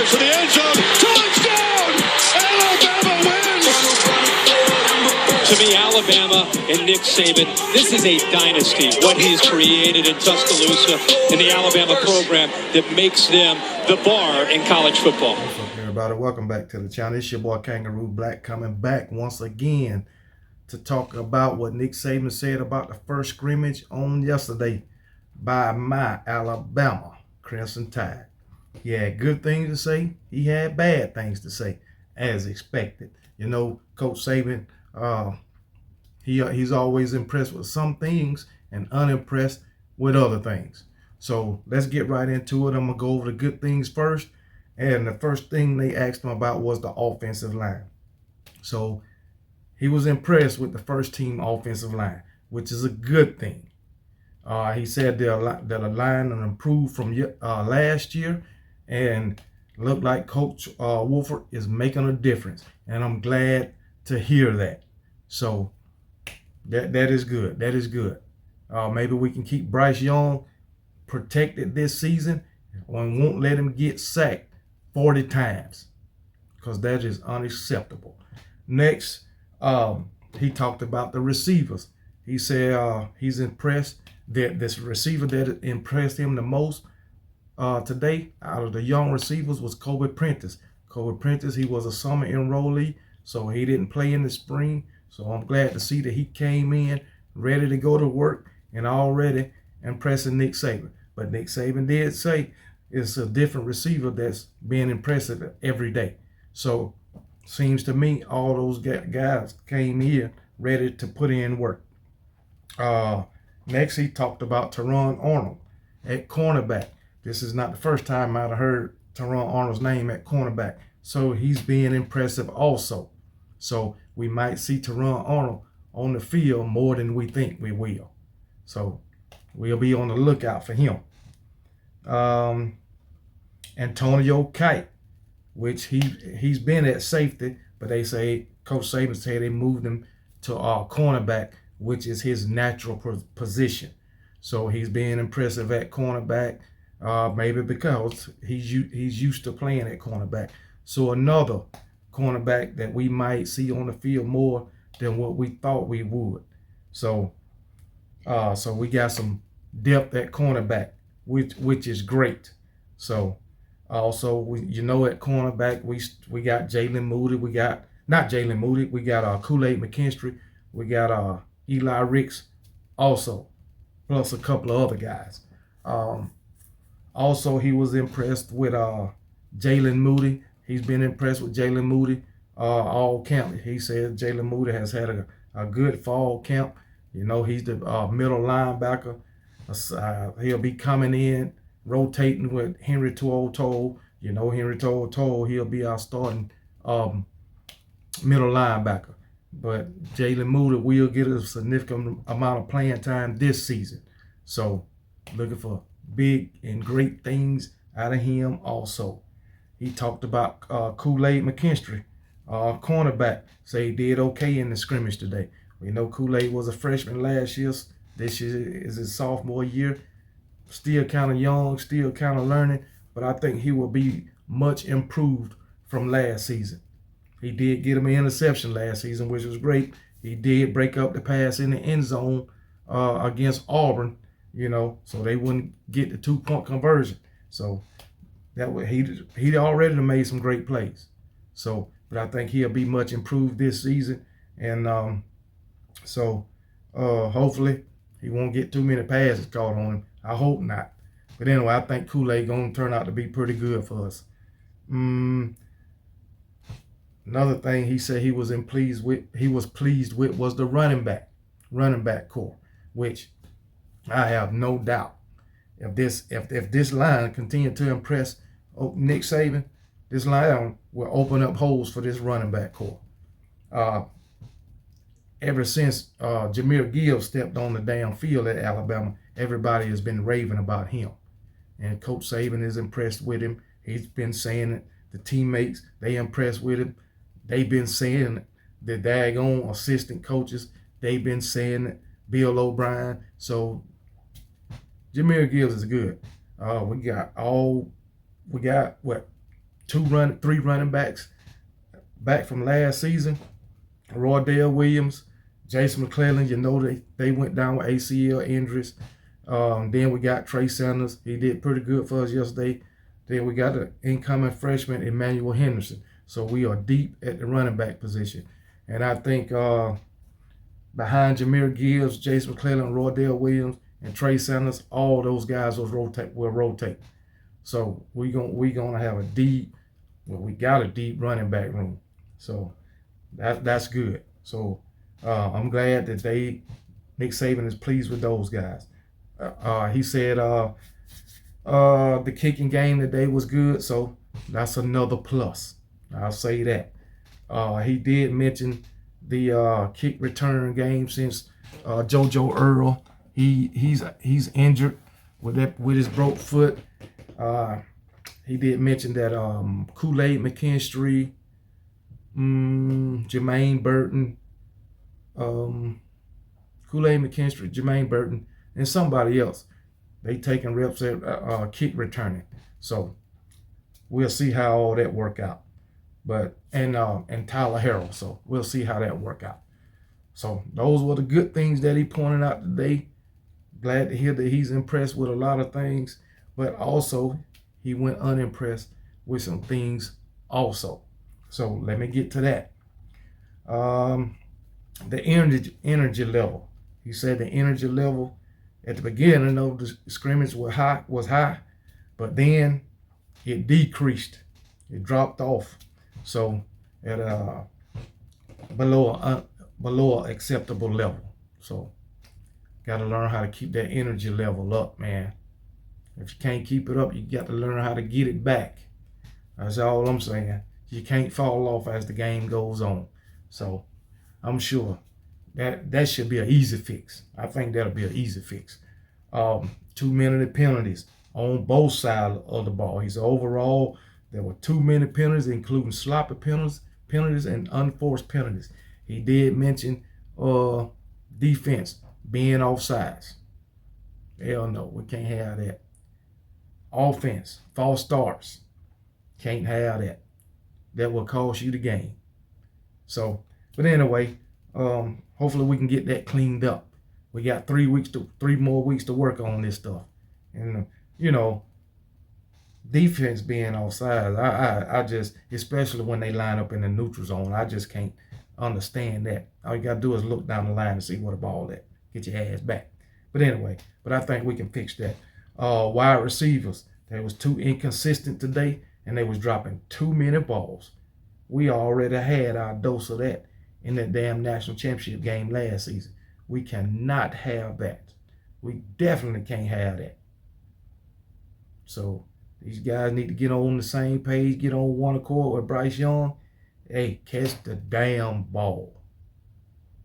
fires to the end zone. Touchdown! Alabama wins! To me, Alabama and Nick Saban, this is a dynasty, what he's created in Tuscaloosa and the Alabama program that makes them the bar in college football. What's up, everybody? Welcome back to the channel. It's your boy Kangaroo Black coming back once again to talk about what Nick Saban said about the first scrimmage on yesterday by my Alabama Crimson Tide. He had good things to say. He had bad things to say, as expected. You know, Coach Saban, he's always impressed with some things and unimpressed with other things. So let's get right into it. I'm going to go over the good things first. And the first thing they asked him about was the offensive line. So he was impressed with the first team offensive line, which is a good thing. He said that the line improved from last year and looked like Coach Wolford is making a difference. And I'm glad to hear that. So that is good. That is good. Maybe we can keep Bryce Young protected this season and won't let him get sacked 40 times because that is unacceptable. Next, he talked about the receivers. He said he's impressed that this receiver that impressed him the most today out of the young receivers was Kobe Prentice. Kobe Prentice, he was a summer enrollee, so he didn't play in the spring. So I'm glad to see that he came in ready to go to work and already impressing Nick Saban. But Nick Saban did say it's a different receiver that's being impressive every day. So seems to me all those guys came here ready to put in work. Next, he talked about Teron Arnold at cornerback. This is not the first time I've heard Teron Arnold's name at cornerback. So he's being impressive also. So we might see Teron Arnold on the field more than we think we will. So we'll be on the lookout for him. Antonio Kite, which he's been at safety, but they say Coach Saban said they moved him to cornerback, which is his natural position. So he's being impressive at cornerback, maybe because he's used to playing at cornerback. So another cornerback that we might see on the field more than what we thought we would. So we got some depth at cornerback, which is great. So also, at cornerback, we got Jalen Moody. We got, not Jalen Moody, we got Kool-Aid McKinstry. We got Eli Ricks also, plus a couple of other guys. Also, he was impressed with Jalen Moody. He's been impressed with Jalen Moody all camp. He said Jalen Moody has had a good fall camp. You know, he's the middle linebacker. He'll be coming in, rotating with Henry To'oTo'o. You know, Henry To'oTo'o, he'll be our starting middle linebacker. But Jalen Moody will get a significant amount of playing time this season. So looking for big and great things out of him also. He talked about Kool-Aid McKinstry, cornerback. Say he did okay in the scrimmage today. We know Kool-Aid was a freshman last year. This year is his sophomore year. Still kind of young, still kind of learning, but I think he will be much improved from last season. He did get him an interception last season, which was great. He did break up the pass in the end zone against Auburn, you know, so they wouldn't get the 2-point conversion. So that way he already made some great plays. So, but I think he'll be much improved this season, and hopefully he won't get too many passes caught on him. I hope not. But anyway, I think Kool-Aid gonna turn out to be pretty good for us. Another thing he said he was pleased with was the running back core, which I have no doubt if this line continues to impress Nick Saban, this line will open up holes for this running back core. Ever since Jahmyr Gibbs stepped on the damn field at Alabama, everybody has been raving about him. And Coach Saban is impressed with him. He's been saying it. The teammates, they impressed with him. They've been saying it. The daggone assistant coaches, they've been saying it. Bill O'Brien. So Jahmyr Gibbs is good. We got three running backs back from last season. Roydell Williams, Jason McClellan, you know they went down with ACL injuries. Then we got Trey Sanders. He did pretty good for us yesterday. Then we got the incoming freshman, Emmanuel Henderson. So we are deep at the running back position. And I think behind Jahmyr Gibbs, Jason McClellan, Roydell Williams, and Trey Sanders, all those guys will rotate. So we gonna have we got a deep running back room. So that's good. So I'm glad that Nick Saban is pleased with those guys. He said the kicking game today was good, so that's another plus. I'll say that. He did mention the kick return game since JoJo Earl. He's injured with his broke foot. He did mention that Kool-Aid McKinstry, Jermaine Burton, Kool-Aid McKinstry, Jermaine Burton, and somebody else, they taking reps at kick returning. So we'll see how all that work out. But and Tyler Harrell. So we'll see how that work out. So those were the good things that he pointed out today. Glad to hear that he's impressed with a lot of things, but also he went unimpressed with some things also. So let me get to that. The energy level. He said the energy level at the beginning of the scrimmage was high, but then it decreased. It dropped off. So at below an acceptable level. So got to learn how to keep that energy level up, man. If you can't keep it up, you got to learn how to get it back. That's all I'm saying. You can't fall off as the game goes on. So I'm sure that should be an easy fix. I think that'll be an easy fix. 2 minute penalties on both sides of the ball. He said overall there were too many penalties, including sloppy penalties and unforced penalties. He did mention defense being offsides. Hell no, we can't have that. Offense, false starts. Can't have that. That will cost you the game. So, but anyway, hopefully we can get that cleaned up. We got 3 more weeks to work on this stuff. And defense being offside, I just, especially when they line up in the neutral zone, I just can't understand that. All you gotta do is look down the line and see where the ball at. Get your ass back. But anyway, I think we can fix that. Wide receivers, they was too inconsistent today, and they was dropping too many balls. We already had our dose of that in that damn national championship game last season. We cannot have that. We definitely can't have that. So these guys need to get on the same page, get on one accord with Bryce Young. Hey, catch the damn ball.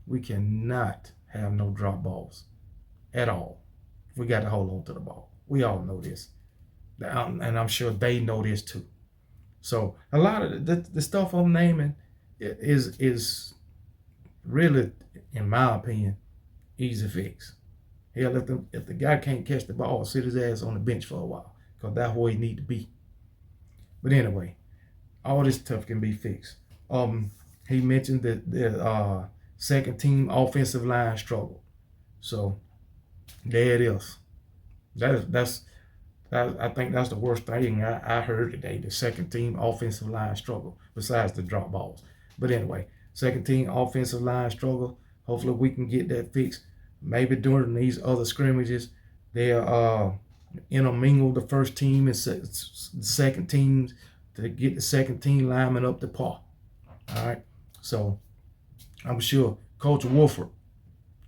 We cannot have no drop balls at all. We got to hold on to the ball. We all know this. And I'm sure they know this too. So a lot of the stuff I'm naming is really, in my opinion, easy fix. Hell, if the guy can't catch the ball, sit his ass on the bench for a while, because that's where he need to be. But anyway, all this stuff can be fixed. He mentioned that the second team offensive line struggle. So there it is. I think that's the worst thing I heard today, the second team offensive line struggle, besides the drop balls. But anyway, second team offensive line struggle. Hopefully we can get that fixed. Maybe during these other scrimmages, they'll intermingle the first team and second teams to get the second team lineman up to par. All right. So I'm sure Coach Wolford,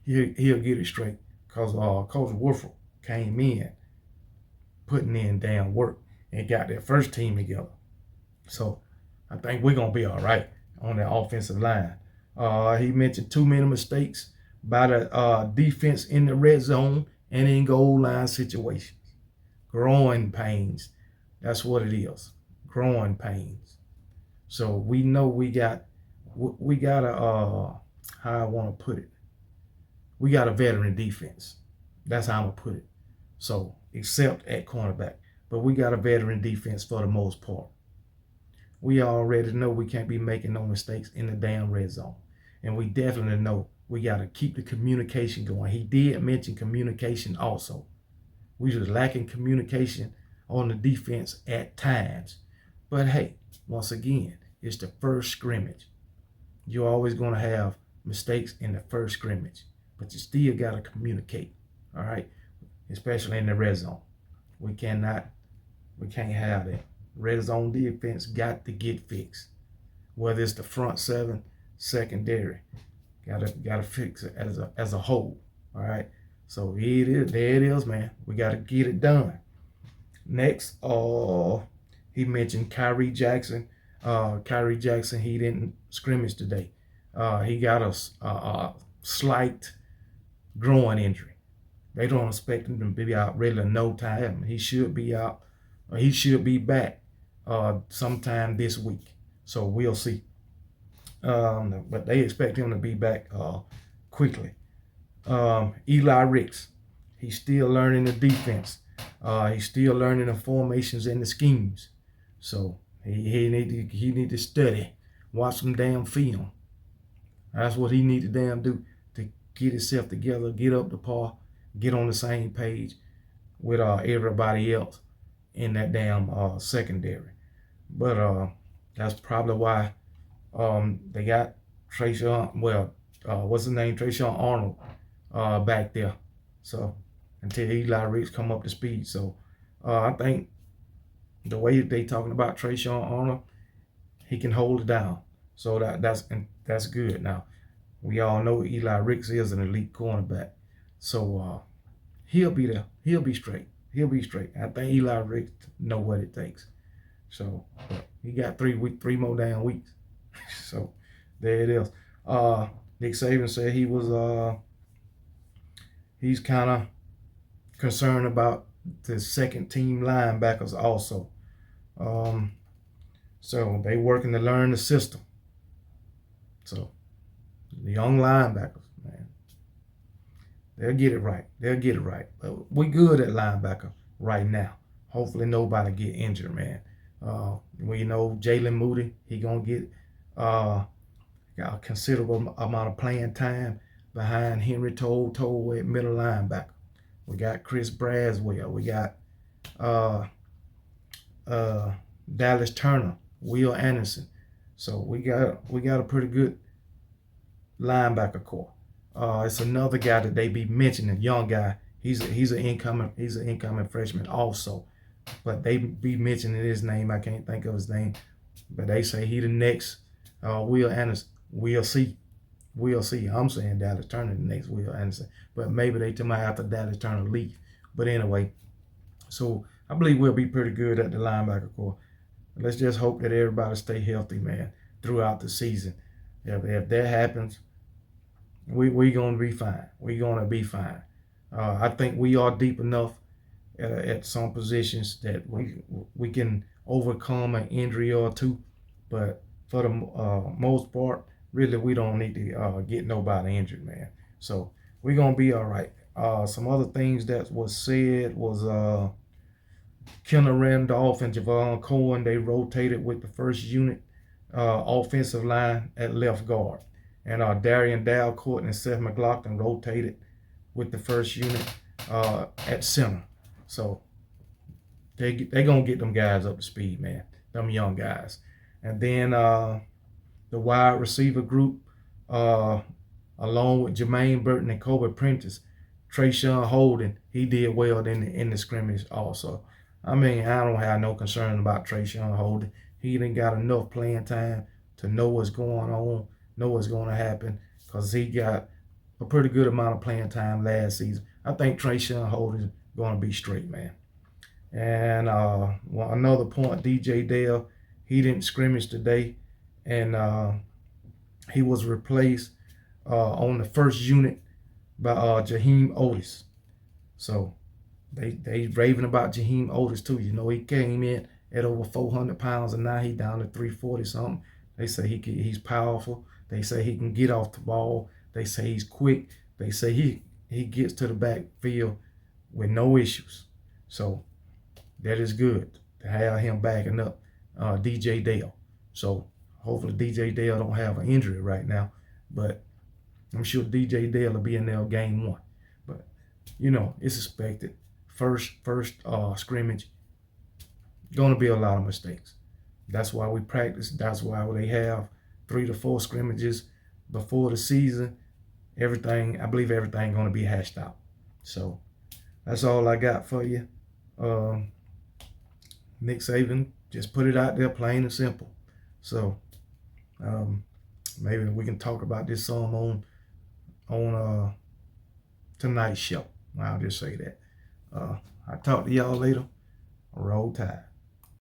he'll get it straight, because Coach Wolford came in putting in damn work and got their first team together. So I think we're going to be all right on that offensive line. He mentioned too many mistakes by the defense in the red zone and in goal line situations. Growing pains. That's what it is. Growing pains. So we know we got a, how I want to put it, we got a veteran defense. That's how I'm going to put it. So, except at cornerback. But we got a veteran defense for the most part. we already know we can't be making no mistakes in the damn red zone. And we definitely know we got to keep the communication going. He did mention communication also. We just lacking communication on the defense at times. But hey, once again, it's the first scrimmage. You're always going to have mistakes in the first scrimmage, but you still got to communicate, all right? Especially in the red zone. We can't have that. Red zone defense got to get fixed. Whether it's the front seven, secondary, gotta fix it as a whole. All right. So there it is, man. We gotta get it done. Next, he mentioned Kyrie Jackson. Kyrie Jackson, he didn't scrimmage today. He got a slight groin injury. They don't expect him to be out really no time. He should be out. He should be back sometime this week. So we'll see. But they expect him to be back quickly. Eli Ricks, he's still learning the defense. He's still learning the formations and the schemes. So he need to study, watch some damn film. That's what he need to damn do to get himself together, get up to par, get on the same page with everybody else in that damn secondary. But that's probably why they got Trayshawn, what's his name? Trayshawn Arnold back there. So until Eli Ricks come up to speed. So I think the way they talking about Trayshawn Arnold, he can hold it down. So that's good. Now, we all know Eli Ricks is an elite cornerback. So he'll be there. He'll be straight. He'll be straight. I think Eli Ricks know what it takes. So he got 3 more damn weeks. So there it is. Nick Saban said he's kind of concerned about the second team linebackers also. So they working to learn the system. So the young linebackers, man, they'll get it right. They'll get it right. But we good at linebacker right now. Hopefully nobody get injured, man. We know Jalen Moody, he gonna get got a considerable amount of playing time behind Henry Toll at middle linebacker. We got Chris Braswell. We got Dallas Turner, Will Anderson. So we got a pretty good linebacker core. It's another guy that they be mentioning, young guy. He's an incoming freshman also. But they be mentioning his name. I can't think of his name. But they say he the next Will Anderson. We'll see. We'll see. I'm saying Dallas Turner the next Will Anderson. But maybe they tell me after Dallas Turner leave. But anyway, so I believe we'll be pretty good at the linebacker core. Let's just hope that everybody stay healthy, man, throughout the season. If that happens, we gonna be fine. We gonna be fine. I think we are deep enough at some positions that we can overcome an injury or two, but for the most part, really we don't need to get nobody injured, man. So we're gonna be all right. Some other things that was said was Kenner Randolph and Javon Cohen, they rotated with the first unit offensive line at left guard, and Darian Dalcourt and Seth McLaughlin rotated with the first unit at center. So they gonna get them guys up to speed, man. Them young guys. And then the wide receiver group, along with Jermaine Burton and Kobe Prentice, Trayshawn Holden, he did well in the scrimmage also. I mean, I don't have no concern about Trayshawn Holden. He done got enough playing time to know what's going on, know what's going to happen, because he got a pretty good amount of playing time last season. I think Trayshawn Holden's going to be straight, man. And another point, DJ Dale, he didn't scrimmage today, and he was replaced on the first unit by Jaheim Otis. So they raving about Jaheim Otis too. You know, he came in at over 400 pounds, and now he down to 340 something. They say he's powerful. They say he can get off the ball. They say he's quick. They say he gets to the backfield with no issues. So that is good to have him backing up DJ Dale. So hopefully DJ Dale don't have an injury right now, but I'm sure DJ Dale will be in there game 1. But you know, it's expected. First scrimmage, gonna be a lot of mistakes. That's why we practice. That's why they have 3 to 4 scrimmages before the season. I believe everything gonna be hashed out. So that's all I got for you. Nick Saban just put it out there plain and simple. So maybe we can talk about this some on tonight's show. I'll just say that. I'll talk to y'all later. Roll Tide.